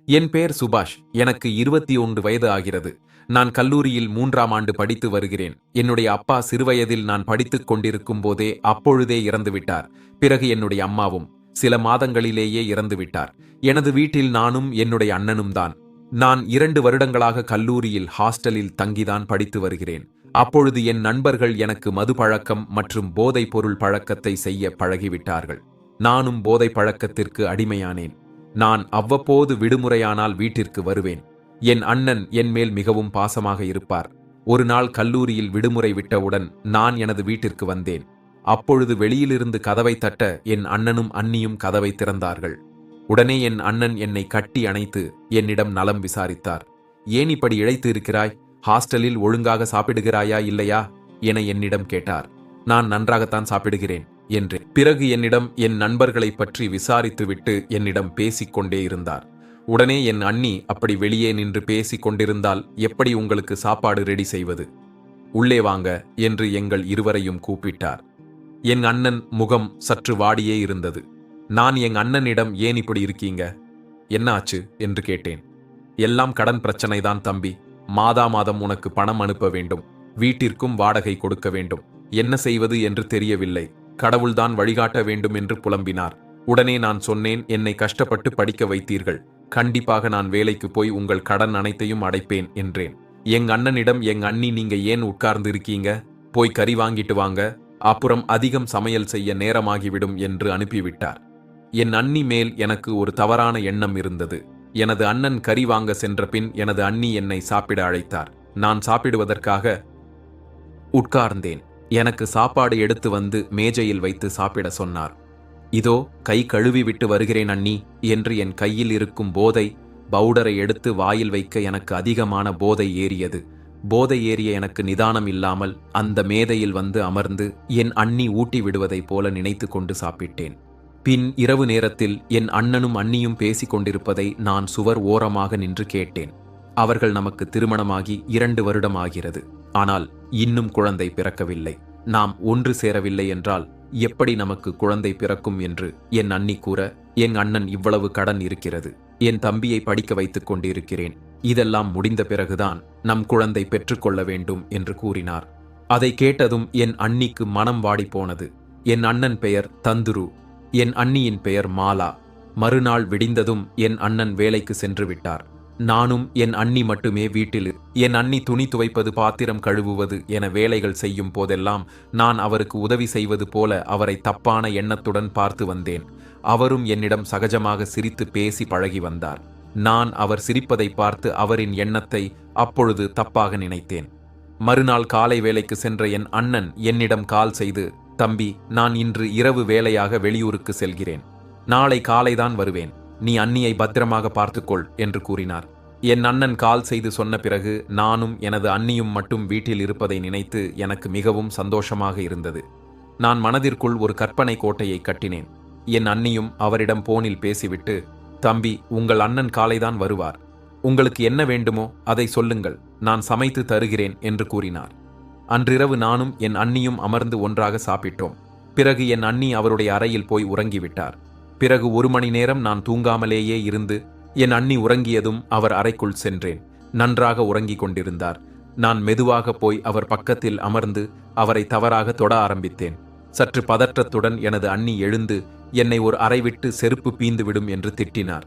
என் பெயர் சுபாஷ். எனக்கு 21 வயது ஆகிறது. நான் கல்லூரியில் 3ஆம் ஆண்டு படித்து வருகிறேன். என்னுடைய அப்பா சிறுவயதில் நான் படித்துக் கொண்டிருக்கும் போதே அப்பொழுதே இறந்துவிட்டார். பிறகு என்னுடைய அம்மாவும் சில மாதங்களிலேயே இறந்துவிட்டார். எனது வீட்டில் நானும் என்னுடைய அண்ணனும் தான். நான் 2 வருடங்களாக கல்லூரியில் ஹாஸ்டலில் தங்கிதான் படித்து வருகிறேன். அப்பொழுது என் நண்பர்கள் எனக்கு மது பழக்கம் மற்றும் போதைப் பொருள் பழக்கத்தை செய்ய பழகிவிட்டார்கள். நானும் போதை பழக்கத்திற்கு அடிமையானேன். நான் அவ்வப்போது விடுமுறையானால் வீட்டிற்கு வருவேன். என் அண்ணன் என் மேல் மிகவும் பாசமாக இருப்பார். ஒரு நாள் கல்லூரியில் விடுமுறை விட்டவுடன் நான் எனது வீட்டிற்கு வந்தேன். அப்பொழுது வெளியிலிருந்து கதவை தட்ட என் அண்ணனும் அண்ணியும் கதவை திறந்தார்கள். உடனே என் அண்ணன் என்னை கட்டி அணைத்து என்னிடம் நலம் விசாரித்தார். ஏன் இப்படி இழைத்து இருக்கிறாய்? ஹாஸ்டலில் ஒழுங்காக சாப்பிடுகிறாயா இல்லையா என என்னிடம் கேட்டார். நான் நன்றாகத்தான் சாப்பிடுகிறேன் என்று. பிறகு என்னிடம் என் நண்பர்களைப் பற்றி விசாரித்துவிட்டு என்னிடம் பேசிக்கொண்டே இருந்தார். உடனே என் அண்ணி, அப்படி வெளியே நின்று பேசிக் கொண்டிருந்தால் எப்படி உங்களுக்கு சாப்பாடு ரெடி செய்வது? உள்ளே வாங்க என்று எங்கள் இருவரையும் கூப்பிட்டார். என் அண்ணன் முகம் சற்று வாடியே இருந்தது. நான் என் அண்ணனிடம், ஏன் இப்படி இருக்கீங்க, என்ன ஆச்சு என்று கேட்டேன். எல்லாம் கடன் பிரச்சனைதான் தம்பி. மாதம் உனக்கு பணம் அனுப்ப வேண்டும். வீட்டிற்கும் வாடகை கொடுக்க வேண்டும். என்ன செய்வது என்று தெரியவில்லை. கடவுள்தான் வழிகாட்ட வேண்டும் என்று புலம்பினார். உடனே நான் சொன்னேன், என்னை கஷ்டப்பட்டு படிக்க வைத்தீர்கள். கண்டிப்பாக நான் வேலைக்கு போய் உங்கள் கடன் அனைத்தையும் அடைப்பேன் என்றேன். எங் அண்ணனிடம், எங் அண்ணி, நீங்க ஏன் உட்கார்ந்து இருக்கீங்க? போய் கறி வாங்கிட்டு வாங்க, அப்புறம் அதிகம் சமையல் செய்ய நேரமாகிவிடும் என்று அனுப்பிவிட்டார். என் அண்ணி மேல் எனக்கு ஒரு தவறான எண்ணம் இருந்தது. எனது அண்ணன் கறி வாங்க சென்ற பின் எனது அண்ணி என்னை சாப்பிட அழைத்தார். நான் சாப்பிடுவதற்காக உட்கார்ந்தேன். எனக்கு சாப்பாடு எடுத்து வந்து மேஜையில் வைத்து சாப்பிட சொன்னார். இதோ கை கழுவி விட்டு வருகிறேன் அண்ணி என்று என் கையில் இருக்கும் போதை பவுடரை எடுத்து வாயில் வைக்க எனக்கு அதிகமான போதை ஏறியது. போதை ஏறிய எனக்கு நிதானம் இல்லாமல் அந்த மேதையில் வந்து அமர்ந்து என் அண்ணி ஊட்டி விடுவதைப் போல நினைத்து கொண்டு சாப்பிட்டேன். பின் இரவு நேரத்தில் என் அண்ணனும் அண்ணியும் பேசிக் கொண்டிருப்பதை நான் சுவர் ஓரமாக நின்று கேட்டேன். அவர்கள் நமக்கு திருமணமாகி 2 வருடம் ஆகிறது. ஆனால் இன்னும் குழந்தை பிறக்கவில்லை. நாம் ஒன்று சேரவில்லை என்றால் எப்படி நமக்கு குழந்தை பிறக்கும் என்று என் அண்ணி கூற, என் அண்ணன், இவ்வளவு கடன் இருக்கிறது. என் தம்பியை படிக்க வைத்துக் கொண்டிருக்கிறேன். இதெல்லாம் முடிந்த பிறகுதான் நம் குழந்தை பெற்றுக்கொள்ள வேண்டும் என்று கூறினார். அதை கேட்டதும் என் அண்ணிக்கு மனம் வாடிப்போனது. என் அண்ணன் பெயர் தந்துரு. என் அண்ணியின் பெயர் மாலா. மறுநாள் விடிந்ததும் என் அண்ணன் வேலைக்கு சென்று விட்டார். நானும் என் அண்ணி மட்டுமே வீட்டில். என் அண்ணி துணி துவைப்பது, பாத்திரம் கழுவுவது என வேலைகள் செய்யும் போதெல்லாம் நான் அவருக்கு உதவி செய்வது போல அவரை தப்பான எண்ணத்துடன் பார்த்து வந்தேன். அவரும் என்னிடம் சகஜமாக சிரித்து பேசி பழகி வந்தார். நான் அவர் சிரிப்பதை பார்த்து அவரின் எண்ணத்தை அப்பொழுது தப்பாக நினைத்தேன். மறுநாள் காலை வேலைக்கு சென்ற என் அண்ணன் என்னிடம் கால் செய்து, தம்பி, நான் இன்று இரவு வேலையாக வெளியூருக்கு செல்கிறேன். நாளை காலைதான் வருவேன். நீ அண்ணியை பத்திரமாக பார்த்துக்கொள் என்று கூறினார். என் அண்ணன் கால் செய்து சொன்ன பிறகு நானும் எனது அண்ணியும் மட்டும் வீட்டில் இருப்பதை நினைத்து எனக்கு மிகவும் சந்தோஷமாக இருந்தது. நான் மனதிற்குள் ஒரு கற்பனை கோட்டையை கட்டினேன். என் அண்ணியும் அவரிடம் போனில் பேசிவிட்டு, தம்பி, உங்கள் அண்ணன் காலைதான் வருவார். உங்களுக்கு என்ன வேண்டுமோ அதை சொல்லுங்கள், நான் சமைத்து தருகிறேன் என்று கூறினார். அன்றிரவு நானும் என் அண்ணியும் அமர்ந்து ஒன்றாக சாப்பிட்டோம். பிறகு என் அண்ணி அவருடைய அறையில் போய் உறங்கிவிட்டார். பிறகு 1 மணி நேரம் நான் தூங்காமலேயே இருந்து என் அண்ணி உறங்கியதும் அவர் அறைக்குள் சென்றேன். நன்றாக உறங்கிக் கொண்டிருந்தார். நான் மெதுவாக போய் அவர் பக்கத்தில் அமர்ந்து அவரை தவறாக தொட ஆரம்பித்தேன். சற்று பதற்றத்துடன் எனது அண்ணி எழுந்து என்னை ஒரு அறை விட்டு செருப்பு பீந்துவிடும் என்று திட்டினார்.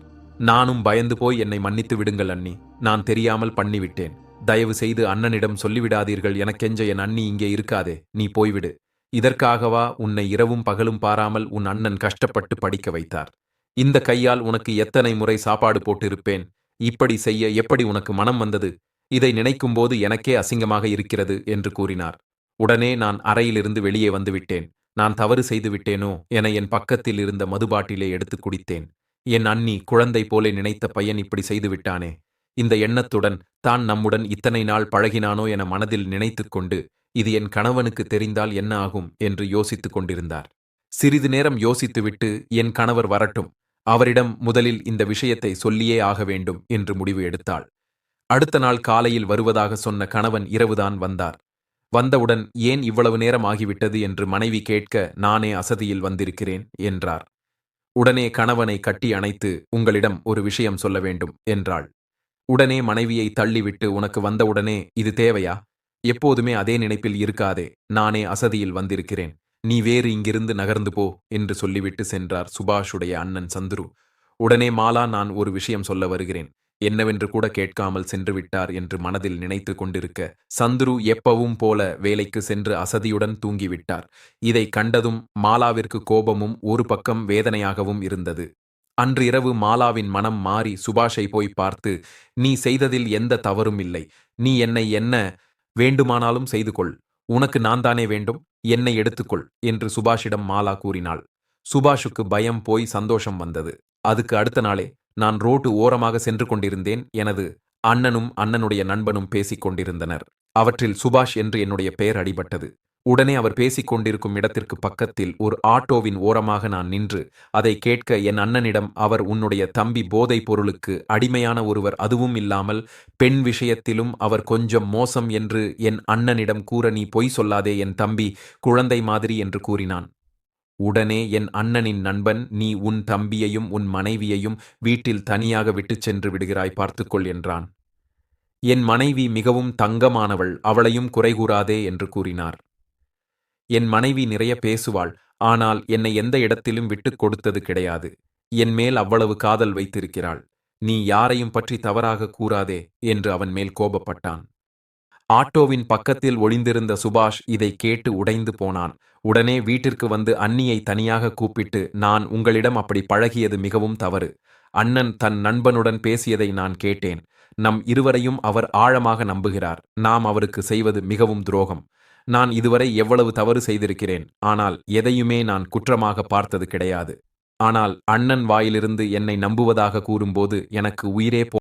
நானும் பயந்து போய், என்னை மன்னித்து விடுங்கள் அண்ணி, நான் தெரியாமல் பண்ணிவிட்டேன். தயவு செய்து அண்ணனிடம் சொல்லிவிடாதீர்கள் என கெஞ்ச, என் அண்ணி, இங்கே இருக்காதே, நீ போய்விடு. இதற்காகவா உன்னை இரவும் பகலும் பாராமல் உன் அண்ணன் கஷ்டப்பட்டு படிக்க வைத்தார்? இந்த கையால் உனக்கு எத்தனை முறை சாப்பாடு போட்டிருப்பேன். இப்படி செய்ய எப்படி உனக்கு மனம் வந்தது? இதை நினைக்கும்போது எனக்கே அசிங்கமாக இருக்கிறது என்று கூறினார். உடனே நான் அறையிலிருந்து வெளியே வந்துவிட்டேன். நான் தவறு செய்து விட்டேனோ என என் பக்கத்தில் இருந்த மதுபாட்டிலே எடுத்து குடித்தேன். என் அண்ணி, குழந்தை போல நினைத்த பையன் இப்படி செய்துவிட்டானே. இந்த எண்ணத்துடன் தான் நம்முடன் இத்தனை நாள் பழகினானோ என மனதில் நினைத்து கொண்டு, இது என் கணவனுக்கு தெரிந்தால் என்ன ஆகும் என்று யோசித்துக் கொண்டிருந்தார். சிறிது நேரம் யோசித்துவிட்டு, என் கணவர் வரட்டும், அவரிடம் முதலில் இந்த விஷயத்தை சொல்லியே ஆக வேண்டும் என்று முடிவு எடுத்தாள். அடுத்த நாள் காலையில் வருவதாக சொன்ன கணவன் இரவுதான் வந்தார். வந்தவுடன், ஏன் இவ்வளவு நேரம் ஆகிவிட்டது என்று மனைவி கேட்க, நானே அசதியில் வந்திருக்கிறேன் என்றார். உடனே கணவனை கட்டி அணைத்து, உங்களிடம் ஒரு விஷயம் சொல்ல வேண்டும் என்றாள். உடனே மனைவியை தள்ளிவிட்டு, உனக்கு வந்தவுடனே இது தேவையா? எப்போதுமே அதே நினைப்பில் இருக்காதே. நானே அசதியில் வந்திருக்கிறேன். நீ வேறு இங்கிருந்து நகர்ந்து போ என்று சொல்லிவிட்டு சென்றார் சுபாஷுடைய அண்ணன் சந்துரு. உடனே மாலா, நான் ஒரு விஷயம் சொல்ல வருகிறேன். என்னவென்று கூட கேட்காமல் சென்று விட்டார் என்று மனதில் நினைத்து கொண்டிருக்க, சந்துரு எப்பவும் போல வேலைக்கு சென்று அசதியுடன் தூங்கிவிட்டார். இதை கண்டதும் மாலாவிற்கு கோபமும் ஒரு பக்கம் வேதனையாகவும் இருந்தது. அன்று இரவு மாலாவின் மனம் மாறி சுபாஷை போய் பார்த்து, நீ செய்ததில் எந்த தவறும் இல்லை. நீ என்னை என்ன வேண்டுமானாலும் செய்து கொள். உனக்கு நான் தானே வேண்டும். என்னை எடுத்துக்கொள் என்று சுபாஷிடம் மாலா கூறினாள். சுபாஷுக்கு பயம் போய் சந்தோஷம் வந்தது. அதுக்கு அடுத்த நாளே, நான் ரோட்டு ஓரமாக சென்று கொண்டிருந்தேன். எனது அண்ணனும் அண்ணனுடைய நண்பனும் பேசிக் கொண்டிருந்தனர். அவற்றில் சுபாஷ் என்று என்னுடைய பெயர் அடிபட்டது. உடனே அவர் பேசிக் கொண்டிருக்கும் இடத்திற்கு பக்கத்தில் ஒரு ஆட்டோவின் ஓரமாக நான் நின்று அதை கேட்க என் அண்ணனிடம், அவர் உன்னுடைய தம்பி போதைப் பொருளுக்கு அடிமையான ஒருவர், அதுவும் இல்லாமல் பெண் விஷயத்திலும் அவர் கொஞ்சம் மோசம் என்று என் அண்ணனிடம் கூற, நீ பொய் சொல்லாதே, என் தம்பி குழந்தை மாதிரி என்று கூறினான். உடனே என் அண்ணனின் நண்பன், நீ உன் தம்பியையும் உன் மனைவியையும் வீட்டில் தனியாக விட்டுச் சென்று விடுகிறாய், பார்த்துக்கொள் என்றான். என் மனைவி மிகவும் தங்கமானவள், அவளையும் குறை கூறாதே என்று கூறினார். என் மனைவி நிறைய பேசுவாள். ஆனால் என்னை எந்த இடத்திலும் விட்டுக் கொடுத்தது கிடையாது. என் மேல் அவ்வளவு காதல் வைத்திருக்கிறாள். நீ யாரையும் பற்றி தவறாக கூறாதே என்று அவன் மேல் கோபப்பட்டான். ஆட்டோவின் பக்கத்தில் ஒளிந்திருந்த சுபாஷ் இதை கேட்டு உடைந்து போனான். உடனே வீட்டிற்கு வந்து அண்ணியை தனியாக கூப்பிட்டு, நான் உங்களிடம் அப்படி பழகியது மிகவும் தவறு. அண்ணன் தன் நண்பனுடன் பேசியதை நான் கேட்டேன். நம் இருவரையும் அவர் ஆழமாக நம்புகிறார். நாம் அவருக்கு செய்வது மிகவும் துரோகம். நான் இதுவரை எவ்வளவு தவறு செய்திருக்கிறேன். ஆனால் எதையுமே நான் குற்றமாக பார்த்தது கிடையாது. ஆனால் அண்ணன் வாயிலிருந்து என்னை நம்புவதாக கூறும்போது எனக்கு உயிரே